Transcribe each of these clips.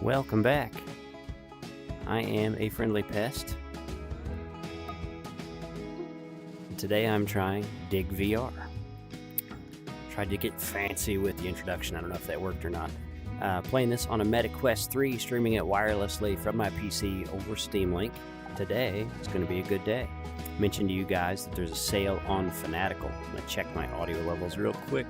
Welcome back. I am a friendly pest. Today I'm trying Dig VR. Tried to get fancy with the introduction. I don't know if that worked or not. Playing this on a Meta Quest 3, streaming it wirelessly from my PC over Steam Link. Today is going to be a good day. Mentioned to you guys that there's a sale on Fanatical. I'm going to check my audio levels real quick.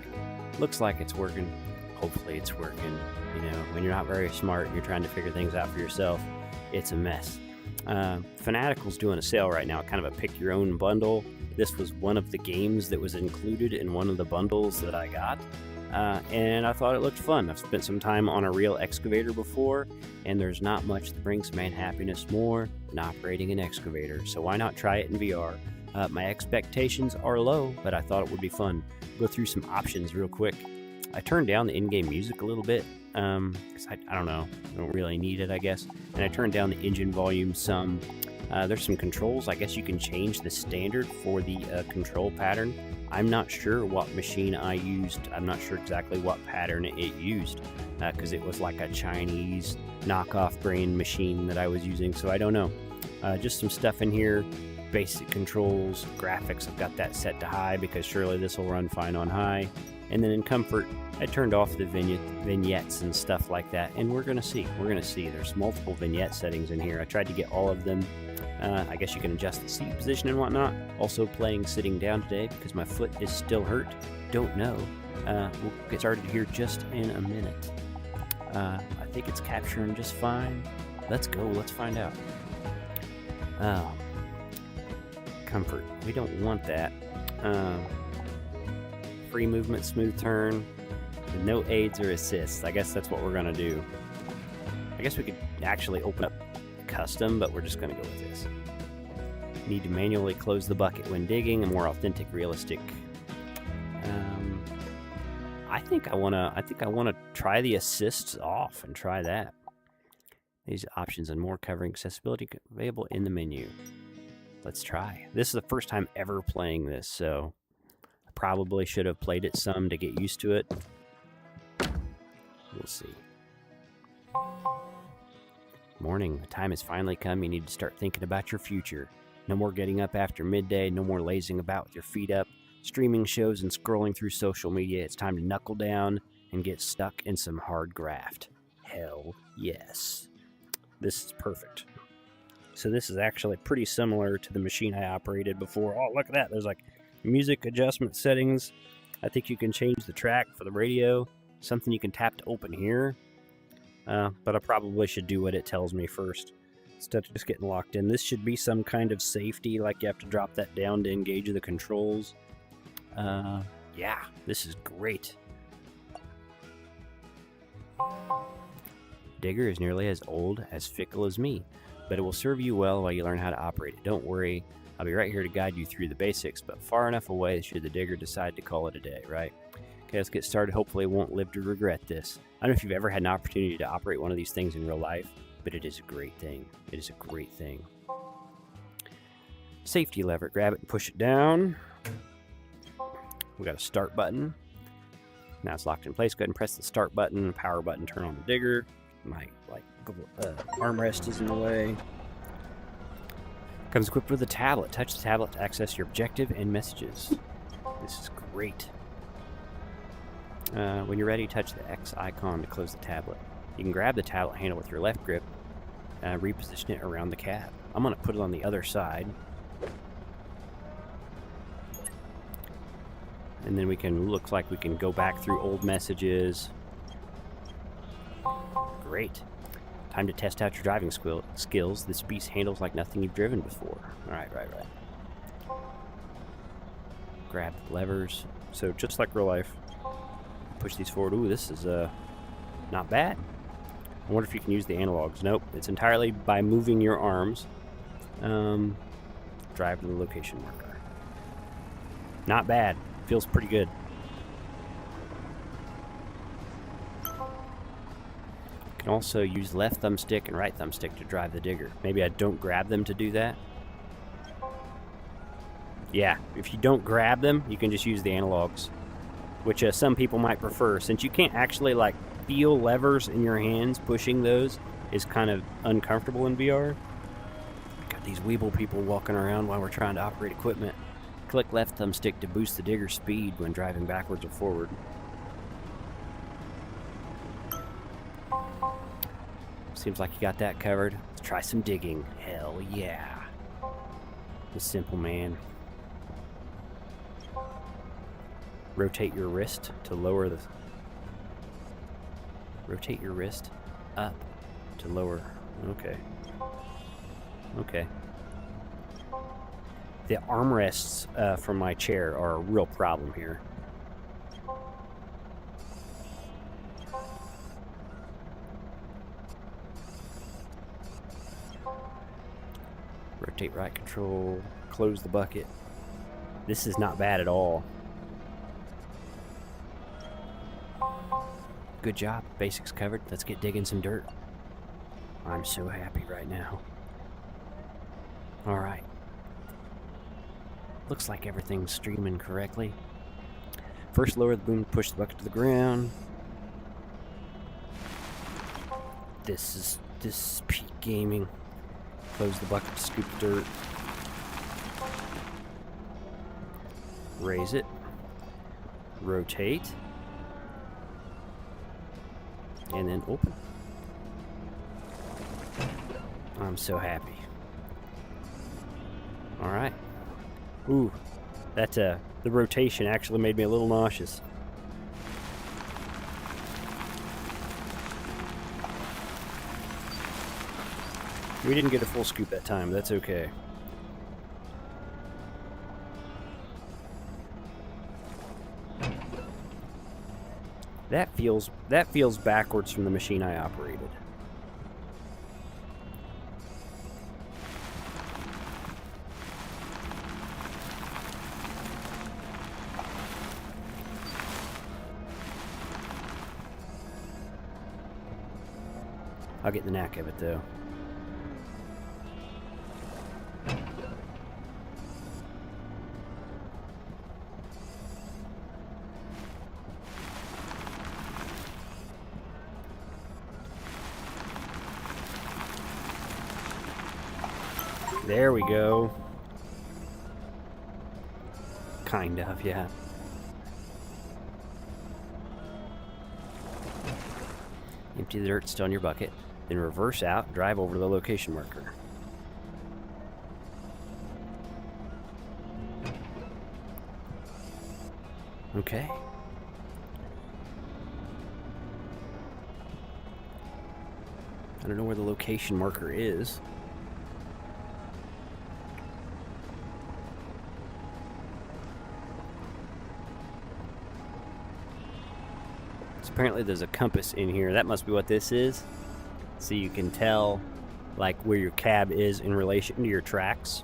Looks like it's working. Hopefully it's working. You know, when you're not very smart and you're trying to figure things out for yourself, it's a mess. Fanatical's doing a sale right now, kind of a pick your own bundle. This was one of the games that was included in one of the bundles that I got. And I thought it looked fun. I've spent some time on a real excavator before, and there's not much that brings man happiness more than operating an excavator. So why not try it in VR? My expectations are low, but I thought it would be fun. Go through some options real quick. I turned down the in-game music a little bit, because I don't know, I don't really need it, I guess. And I turned down the engine volume some. There's some controls. I guess you can change the standard for the control pattern. I'm not sure what machine I used. I'm not sure exactly what pattern it used, because it was like a Chinese knockoff brain machine that I was using, so I don't know. Just some stuff in here. Basic controls, graphics, I've got that set to high because surely this will run fine on high. And then in comfort, I turned off the vignettes and stuff like that, and we're going to see. There's multiple vignette settings in here. I tried to get all of them. I guess you can adjust the seat position and whatnot. Also playing sitting down today because my foot is still hurt. Don't know. We'll get started here just in a minute. I think it's capturing just fine. Let's go. Let's find out. Comfort. We don't want that. Free movement, smooth turn, with no aids or assists. I guess that's what we're going to do. I guess we could actually open up custom, but we're just going to go with this. Need to manually close the bucket when digging, a more authentic, realistic. I think I want to try the assists off and try that. These options and more covering accessibility available in the menu. Let's try. This is the first time ever playing this, so I probably should have played it some to get used to it. We'll see. Morning. The time has finally come. You need to start thinking about your future. No more getting up after midday. No more lazing about with your feet up, streaming shows and scrolling through social media. It's time to knuckle down and get stuck in some hard graft. Hell yes. This is perfect. So this is actually pretty similar to the machine I operated before. Oh, look at that. There's like music adjustment settings. I think you can change the track for the radio. Something you can tap to open here. But I probably should do what it tells me first instead of just getting locked in. This should be some kind of safety, like you have to drop that down to engage the controls. Yeah, this is great. Digger is nearly as old, as fickle as me, but it will serve you well while you learn how to operate it. Don't worry, I'll be right here to guide you through the basics, but far enough away should the digger decide to call it a day, right? Okay, let's get started. Hopefully I won't live to regret this. I don't know if you've ever had an opportunity to operate one of these things in real life, but it is a great thing. It is a great thing. Safety lever. Grab it and push it down. We got a start button. Now it's locked in place. Go ahead and press the start button, power button, turn on the digger. My armrest is in the way. Comes equipped with a tablet. Touch the tablet to access your objective and messages. This is great. When you're ready, touch the X icon to close the tablet. You can grab the tablet handle with your left grip and reposition it around the cab. I'm going to put it on the other side. And then looks like we can go back through old messages. Great. Time to test out your driving skills. This beast handles like nothing you've driven before. Right. Grab the levers. So just like real life. Push these forward. Ooh, this is not bad. I wonder if you can use the analogs. Nope. It's entirely by moving your arms. Drive to the location marker. Not bad. Feels pretty good. Can also use left thumbstick and right thumbstick to drive the digger. Maybe I don't grab them to do that. Yeah, if you don't grab them, you can just use the analogs, which some people might prefer. Since you can't actually like feel levers in your hands, pushing those is kind of uncomfortable in VR. Got these Weeble people walking around while we're trying to operate equipment. Click left thumbstick to boost the digger's speed when driving backwards or forward. Seems like you got that covered. Let's try some digging. Hell yeah. The simple man. Rotate your wrist to lower the... Rotate your wrist up to lower... Okay. Okay. The armrests from my chair are a real problem here. Rotate right control, close the bucket. This is not bad at all. Good job, basics covered. Let's get digging some dirt. I'm so happy right now. All right. Looks like everything's streaming correctly. First, lower the boom, push the bucket to the ground. This is peak gaming. Close the bucket to scoop the dirt. Raise it. Rotate. And then open. I'm so happy. All right. Ooh, that the rotation actually made me a little nauseous. We didn't get a full scoop that time. That's okay. That feels backwards from the machine I operated. I'll get the knack of it though. There we go. Kind of, yeah. Empty the dirt still in your bucket. Then reverse out, drive over to the location marker. Okay. I don't know where the location marker is. So apparently there's a compass in here. That must be what this is. So you can tell like where your cab is in relation to your tracks.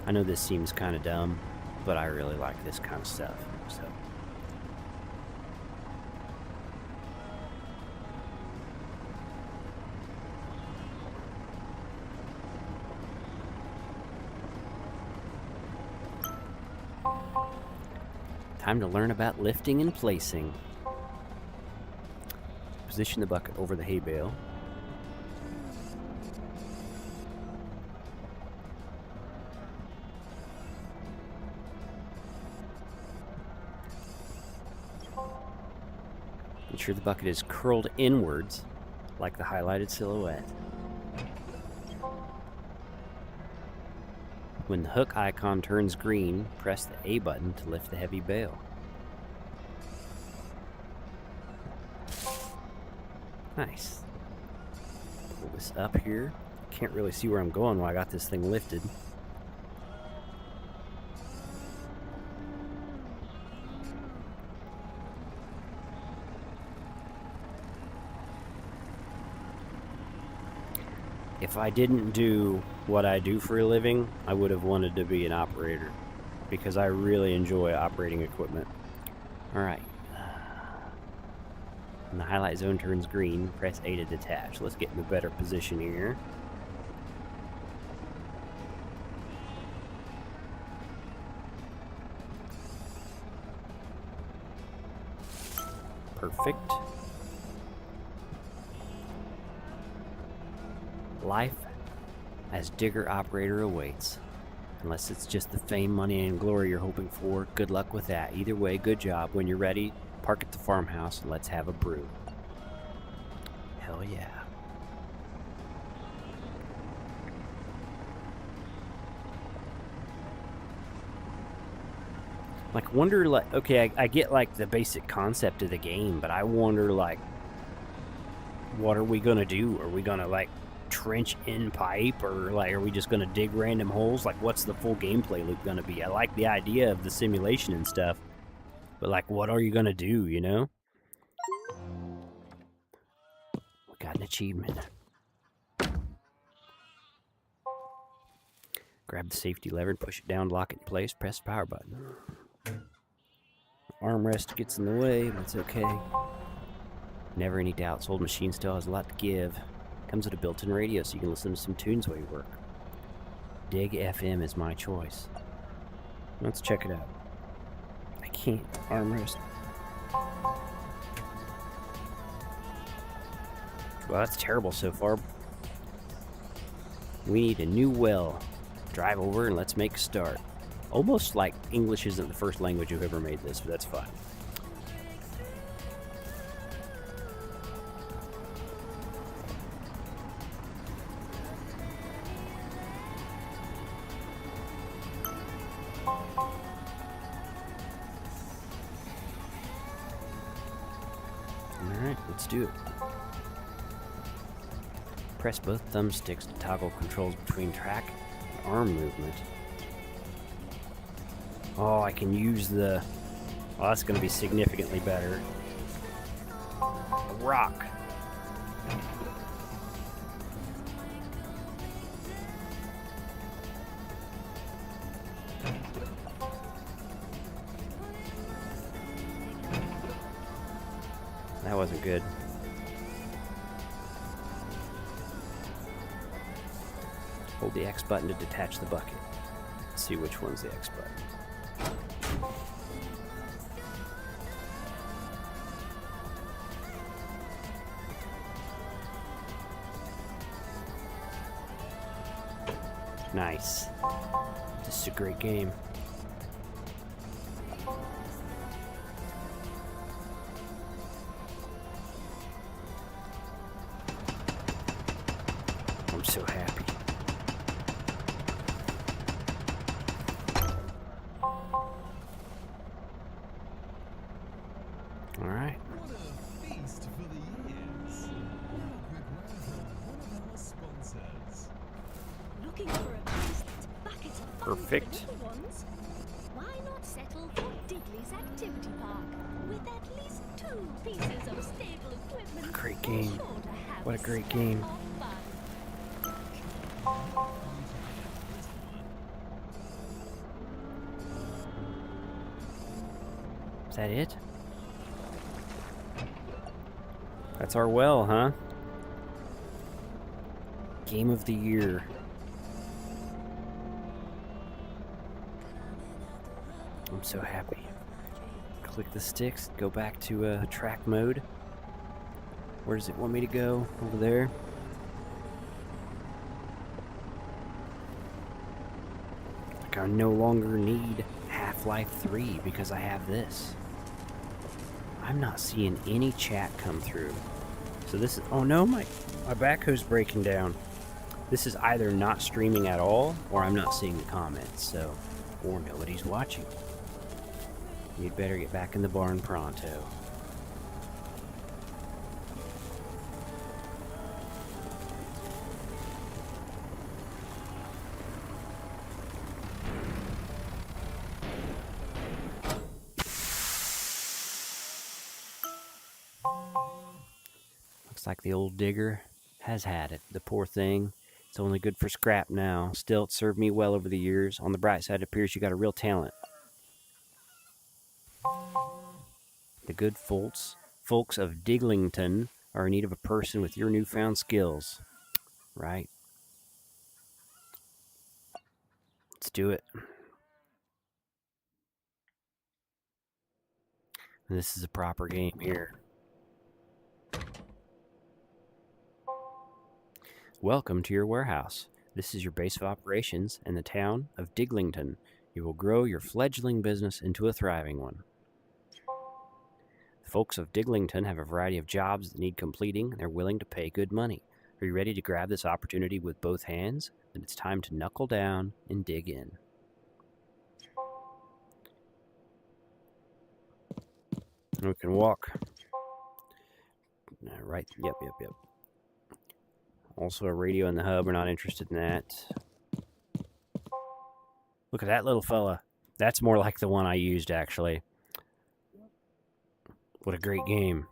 I know this seems kind of dumb, but I really like this kind of stuff. So time to learn about lifting and placing. Position the bucket over the hay bale. Ensure the bucket is curled inwards, like the highlighted silhouette. When the hook icon turns green, press the A button to lift the heavy bale. Nice. Pull this up here. Can't really see where I'm going while I got this thing lifted. If I didn't do what I do for a living, I would have wanted to be an operator because I really enjoy operating equipment. Alright. When the highlight zone turns green, press A to detach. Let's get in a better position here. Perfect. Life as digger operator awaits. Unless it's just the fame, money, and glory you're hoping for, good luck with that. Either way, good job. When you're ready, park at the farmhouse and let's have a brew. Hell yeah. Like, wonder, like, okay, I get, like, the basic concept of the game, but I wonder, like, what are we gonna do? Are we gonna, like, trench in pipe, or, like, are we just gonna dig random holes? Like, what's the full gameplay loop gonna be? I like the idea of the simulation and stuff, but, like, what are you gonna do, you know? We got an achievement. Grab the safety lever and push it down, lock it in place, press the power button. Armrest gets in the way, but it's okay. Never any doubts, old machine still has a lot to give. Comes with a built-in radio so you can listen to some tunes while you work. Dig FM is my choice. Let's check it out. I can't armrest. Well, that's terrible so far. We need a new well. Drive over and let's make a start. Almost like English isn't the first language you've ever made this, but that's fine. Alright, let's do it. Press both thumbsticks to toggle controls between track and arm movement. Oh, I can use the... Oh, that's going to be significantly better. A rock. That wasn't good. Hold the X button to detach the bucket. Let's see which one's the X button. Nice. This is a great game. I'm so happy. All right. What a feast for the ears. Now a quick word from one of our sponsors. Looking for a place that's buckets of fun Perfect. for little ones? Why not settle for Digley's Activity Park with at least 2 pieces of stable equipment? Great game. Sure to have What a great game. of fun. Is that it? That's our well, huh? Game of the year. I'm so happy. Click the sticks, go back to track mode. Where does it want me to go? Over there. Like I no longer need Half-Life 3 because I have this. I'm not seeing any chat come through. So this is... Oh no, my backhoe's breaking down. This is either not streaming at all, or I'm not seeing the comments, so... Or nobody's watching. You'd better get back in the barn pronto. Looks like the old digger has had it. The poor thing. It's only good for scrap now. Still, it served me well over the years. On the bright side, it appears you got a real talent. The good folks of Diglington are in need of a person with your newfound skills. Right. Let's do it. This is a proper game here. Welcome to your warehouse. This is your base of operations in the town of Diglington. You will grow your fledgling business into a thriving one. Folks of Diglington have a variety of jobs that need completing, and they're willing to pay good money. Are you ready to grab this opportunity with both hands? Then it's time to knuckle down and dig in. We can walk. Right. Yep. Also a radio in the hub. We're not interested in that. Look at that little fella. That's more like the one I used, actually. What a great game.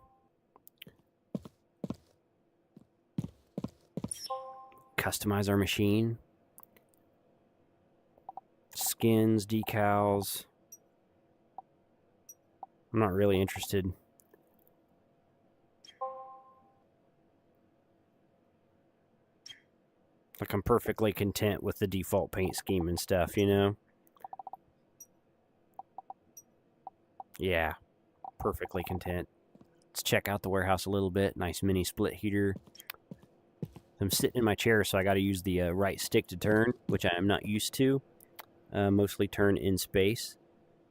Customize our machine. Skins, decals. I'm not really interested. Like, I'm perfectly content with the default paint scheme and stuff, you know? Yeah, perfectly content. Let's check out the warehouse a little bit. Nice mini split heater. I'm sitting in my chair, so I got to use the right stick to turn, which I am not used to. Mostly turn in space.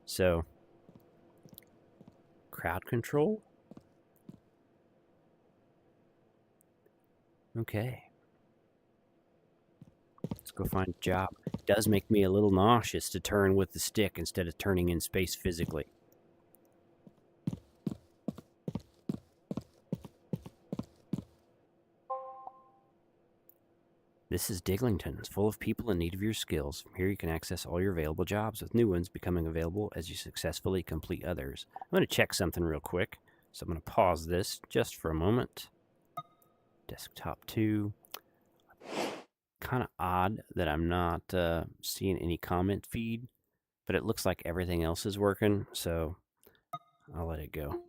So, crowd control? Okay. Let's go find a job. It does make me a little nauseous to turn with the stick instead of turning in space physically. This is Diglington. It's full of people in need of your skills. From here you can access all your available jobs, with new ones becoming available as you successfully complete others. I'm going to check something real quick, so I'm going to pause this just for a moment. Desktop 2. Kind of odd that I'm not seeing any comment feed, but it looks like everything else is working, so I'll let it go.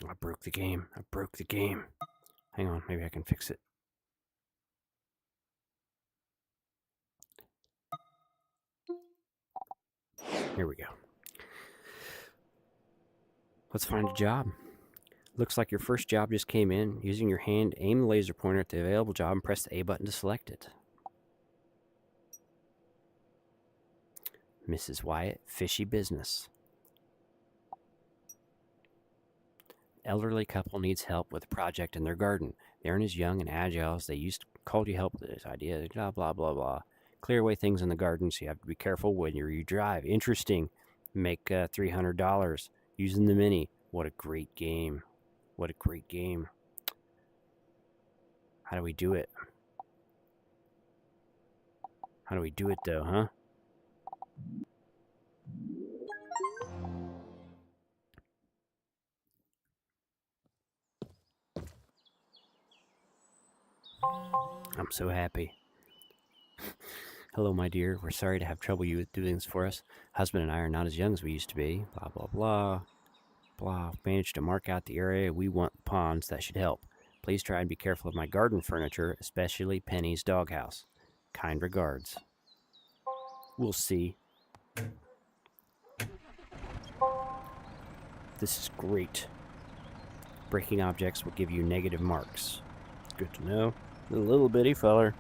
I broke the game. Hang on, maybe I can fix it. Here we go. Let's find a job. Looks like your first job just came in. Using your hand, aim the laser pointer at the available job and press the A button to select it. Mrs. Wyatt, fishy business. Elderly couple needs help with a project in their garden. They aren't as young and agile as they used to. Called you help with this idea. Blah, blah, blah, blah. Clear away things in the garden, so you have to be careful when you drive. Interesting. Make $300 using the Mini. What a great game. What a great game. How do we do it? How do we do it, though, huh? I'm so happy. Hello, my dear. We're sorry to have trouble you with doing this for us. Husband and I are not as young as we used to be. Blah, blah, blah. Blah. Managed to mark out the area we want the ponds. That should help. Please try and be careful of my garden furniture, especially Penny's doghouse. Kind regards. We'll see. This is great. Breaking objects will give you negative marks. Good to know. A little bitty feller.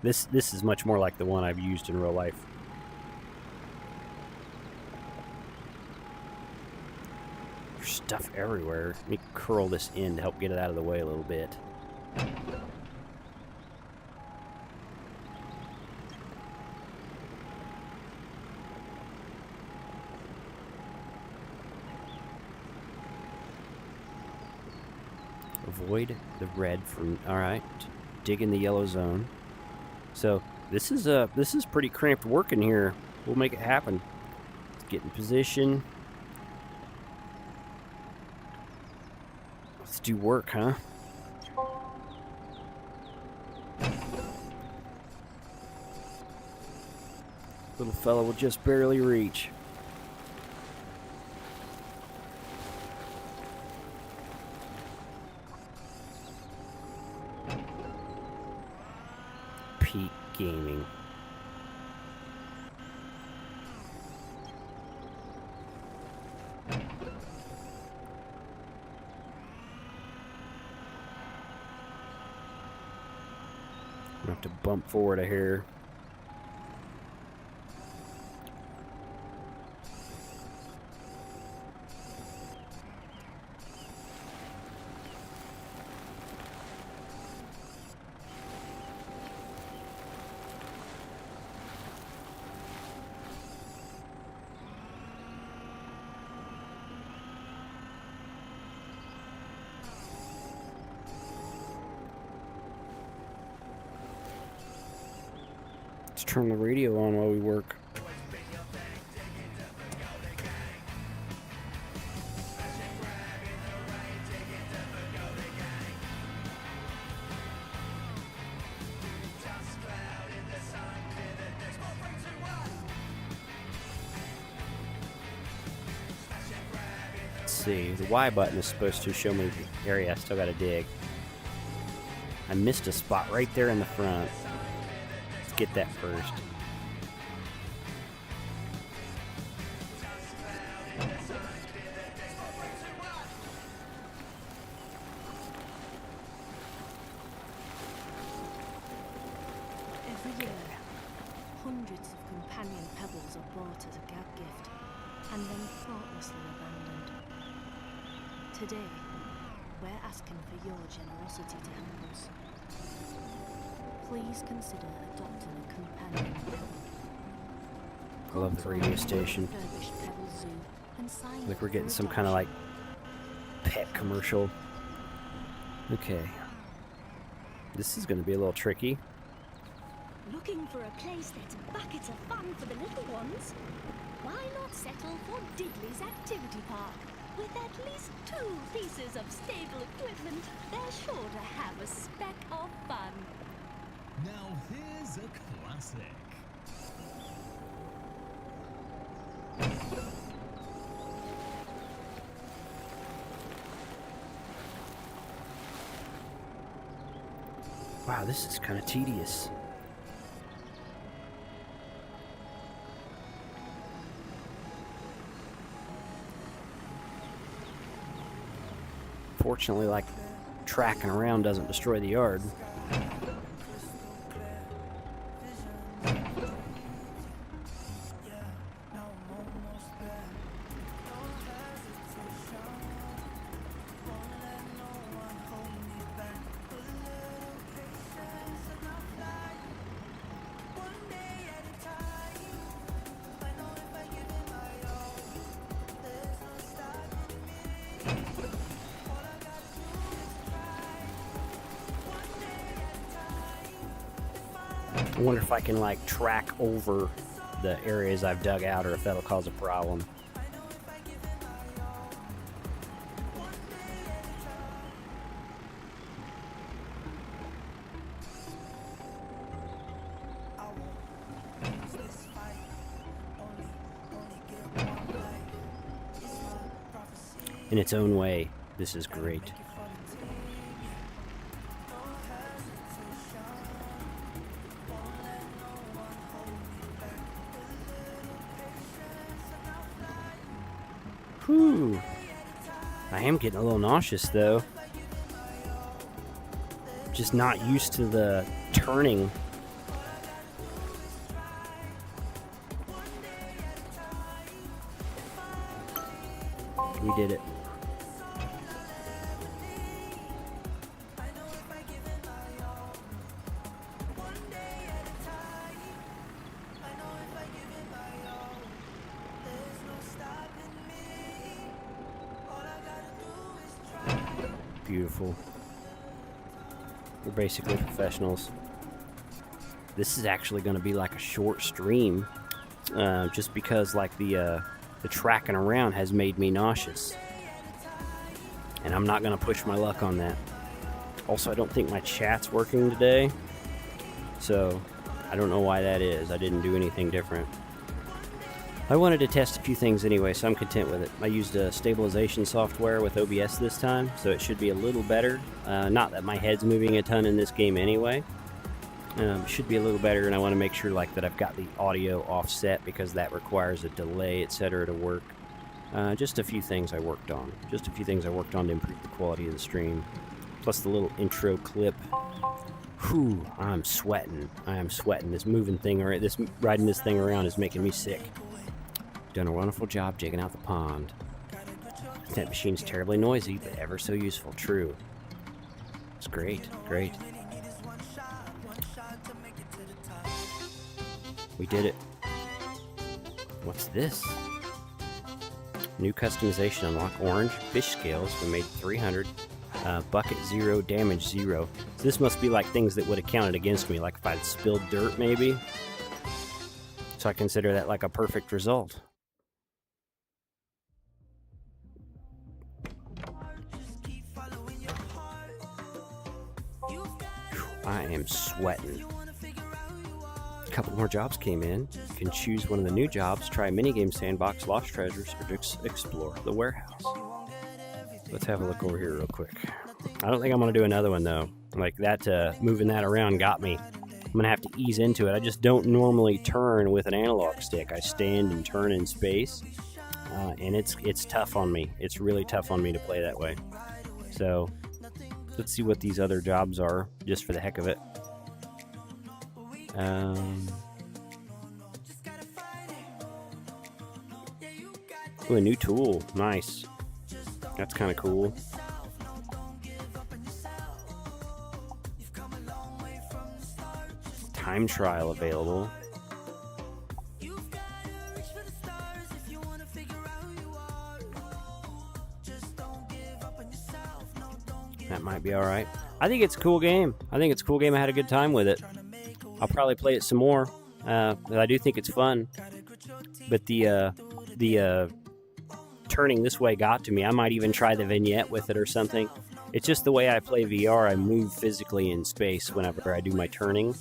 This is much more like the one I've used in real life. There's stuff everywhere. Let me curl this in to help get it out of the way a little bit. Avoid the red from... Alright. Dig in the yellow zone. So, this is pretty cramped work in here. We'll make it happen. Let's get in position. Let's do work, huh? Little fella will just barely reach. Peak Gaming. I'm gonna have to bump forward a hair. Let's turn the radio on while we work. Let's see, the Y button is supposed to show me the area I still gotta dig. I missed a spot right there in the front. Let's get that first. Every year, hundreds of companion pebbles are bought as a gag gift and then thoughtlessly abandoned. Today, we're asking for your generosity to help us. Please consider adopting a companion pebble. I love the radio station. Refurbished Pebble Zoo and sign Like up we're getting for some kind of like adoption. pet commercial. Okay. This is going to be a little tricky. Looking for a place that's buckets of fun for the little ones? Why not settle for Diddley's Activity Park? With at least 2 pieces of stable equipment, they're sure to have a speck of fun. Now here's a classic. Wow, this is kind of tedious. Fortunately, like, tracking around doesn't destroy the yard. I wonder if I can like track over the areas I've dug out or if that'll cause a problem. In its own way, this is great. Whew. I am getting a little nauseous though. Just not used to the turning. We did it. Beautiful. We're basically professionals. This is actually going to be like a short stream, just because like the tracking around has made me nauseous, and I'm not going to push my luck on that. Also, I don't think my chat's working today, so I don't know why that is. I didn't do anything different. I wanted to test a few things anyway, so I'm content with it. I used a stabilization software with OBS this time, so it should be a little better. Not that my head's moving a ton in this game anyway. Should be a little better, and I want to make sure like that I've got the audio offset because that requires a delay, etc. to work. Just a few things I worked on. To improve the quality of the stream. Plus the little intro clip. Whew, I'm sweating. I am sweating. This moving thing, or this riding this thing around is making me sick. Done a wonderful job digging out the pond. That machine's terribly noisy, but ever so useful. True. It's great, great. We did it. What's this? New customization unlock orange fish scales when made 300. Bucket 0, damage 0. So this must be like things that would have counted against me, like if I'd spilled dirt maybe. So I consider that like a perfect result. I am sweating. A couple more jobs came in. You can choose one of the new jobs, try a minigame sandbox, lost treasures, or just explore the warehouse. Let's have a look over here real quick. I don't think I'm going to do another one though. Like that, moving that around got me. I'm going to have to ease into it. I just don't normally turn with an analog stick. I stand and turn in space, and it's tough on me. It's really tough on me to play that way. So let's see what these other jobs are, just for the heck of it. Ooh, a new tool. Nice. That's kind of cool. Time trial available. That might be alright. I think it's a cool game. I had a good time with it. I'll probably play it some more. But I do think it's fun. But the turning this way got to me. I might even try the vignette with it or something. It's just the way I play VR. I move physically in space whenever I do my turning,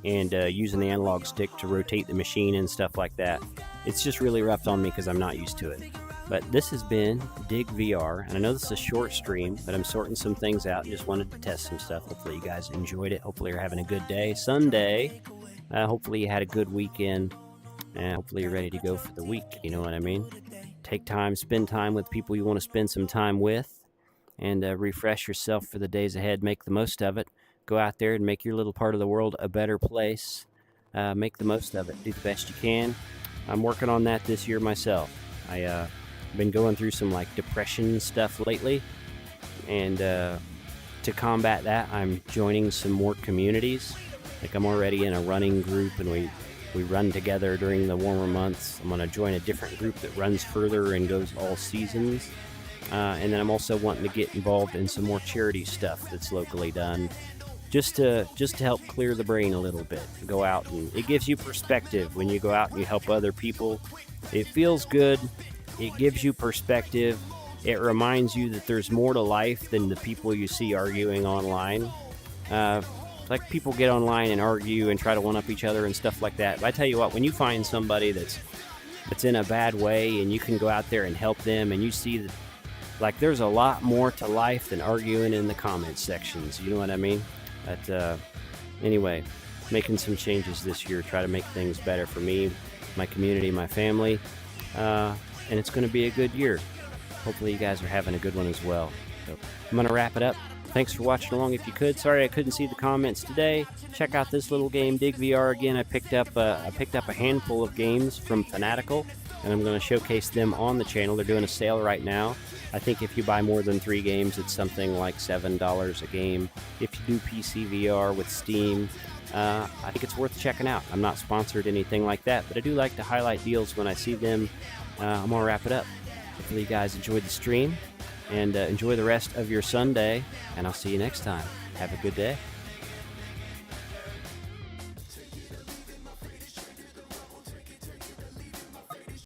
and using the analog stick to rotate the machine and stuff like that. It's just really rough on me because I'm not used to it. But this has been Dig VR, and I know this is a short stream, but I'm sorting some things out and just wanted to test some stuff. Hopefully you guys enjoyed it. Hopefully you're having a good day. Sunday. Hopefully you had a good weekend, and hopefully you're ready to go for the week. You know what I mean? Take time, spend time with people you want to spend some time with, and refresh yourself for the days ahead. Make the most of it. Go out there and make your little part of the world a better place. Make the most of it. Do the best you can. I'm working on that this year myself. I've been going through some like depression stuff lately, and to combat that, I'm joining some more communities. Like I'm already in a running group, and we run together during the warmer months. I'm going to join a different group that runs further and goes all seasons. And then I'm also wanting to get involved in some more charity stuff that's locally done, just to help clear the brain a little bit. Go out, and it gives you perspective when you go out and you help other people. It feels good. It gives you perspective. It reminds you that there's more to life than the people you see arguing online. Like people get online and argue and try to one-up each other and stuff like that. But I tell you what, when you find somebody that's in a bad way and you can go out there and help them, and you see that like there's a lot more to life than arguing in the comments sections. You know what I mean? But anyway, making some changes this year. Try to make things better for me, my community, my family. And it's going to be a good year. Hopefully you guys are having a good one as well. So I'm going to wrap it up. Thanks for watching along if you could. Sorry I couldn't see the comments today. Check out this little game, Dig VR. Again, I picked up a handful of games from Fanatical, and I'm going to showcase them on the channel. They're doing a sale right now. I think if you buy more than 3 games, it's something like $7 a game. If you do PC VR with Steam, I think it's worth checking out. I'm not sponsored anything like that, but I do like to highlight deals when I see them. I'm going to wrap it up. Hopefully you guys enjoyed the stream, and enjoy the rest of your Sunday, and I'll see you next time. Have a good day.